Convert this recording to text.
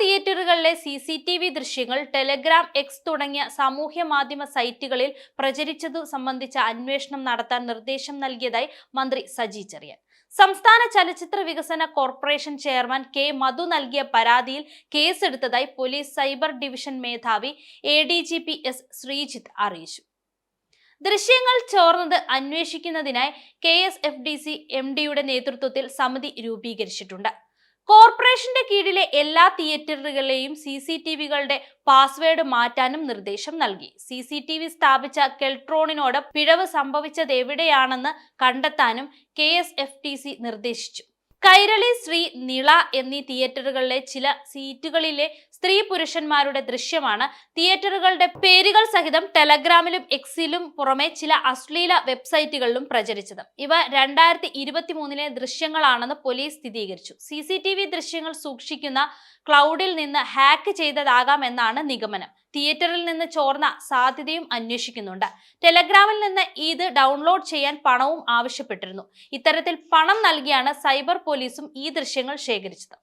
തിയേറ്ററുകളിലെ CCTV ദൃശ്യങ്ങൾ Telegram, X തുടങ്ങിയ സാമൂഹ്യ മാധ്യമ സൈറ്റുകളിൽ പ്രചരിച്ചതു സംബന്ധിച്ച അന്വേഷണം നടത്താൻ നിർദ്ദേശം നൽകിയതായി മന്ത്രി സജി ചെറിയാൻ. സംസ്ഥാന ചലച്ചിത്ര വികസന കോർപ്പറേഷൻ ചെയർമാൻ കെ മധു നൽകിയ പരാതിയിൽ കേസെടുത്തതായി പോലീസ് സൈബർ ഡിവിഷൻ മേധാവി ADGP S ശ്രീജിത്ത് അറിയിച്ചു. ദൃശ്യങ്ങൾ ചോർന്നത് അന്വേഷിക്കുന്നതിനായി KSFDC MDയുടെ നേതൃത്വത്തിൽ സമിതി രൂപീകരിച്ചിട്ടുണ്ട്. കോർപ്പറേഷന്റെ കീഴിലെ എല്ലാ തിയേറ്ററുകളിലെയും CCTVകളുടെ പാസ്വേഡ് മാറ്റാനും നിർദ്ദേശം നൽകി. CCTV സ്ഥാപിച്ച കെൽട്രോണിനോട് പിഴവ് സംഭവിച്ചതെവിടെയാണെന്ന് കണ്ടെത്താനും KSFDC നിർദ്ദേശിച്ചു. കൈരളി, ശ്രീ, നിള എന്നീ തിയേറ്ററുകളിലെ ചില സീറ്റുകളിലെ സ്ത്രീ പുരുഷന്മാരുടെ ദൃശ്യമാണ് തിയേറ്ററുകളുടെ പേരുകൾ സഹിതം ടെലഗ്രാമിലും എക്സിലും പുറമെ ചില അശ്ലീല വെബ്സൈറ്റുകളിലും പ്രചരിച്ചത്. ഇവ 2023 ദൃശ്യങ്ങളാണെന്ന് പോലീസ് സ്ഥിരീകരിച്ചു. CCTV ദൃശ്യങ്ങൾ സൂക്ഷിക്കുന്ന ക്ലൗഡിൽ നിന്ന് ഹാക്ക് ചെയ്തതാകാമെന്നാണ് നിഗമനം. തിയേറ്ററിൽ നിന്ന് ചോർന്ന സാധ്യതയും അന്വേഷിക്കുന്നുണ്ട്. ടെലഗ്രാമിൽ നിന്ന് ഇത് ഡൗൺലോഡ് ചെയ്യാൻ പണവും ആവശ്യപ്പെട്ടിരുന്നു. ഇത്തരത്തിൽ പണം നൽകിയാണ് സൈബർ പോലീസും ഈ ദൃശ്യങ്ങൾ ശേഖരിച്ചത്.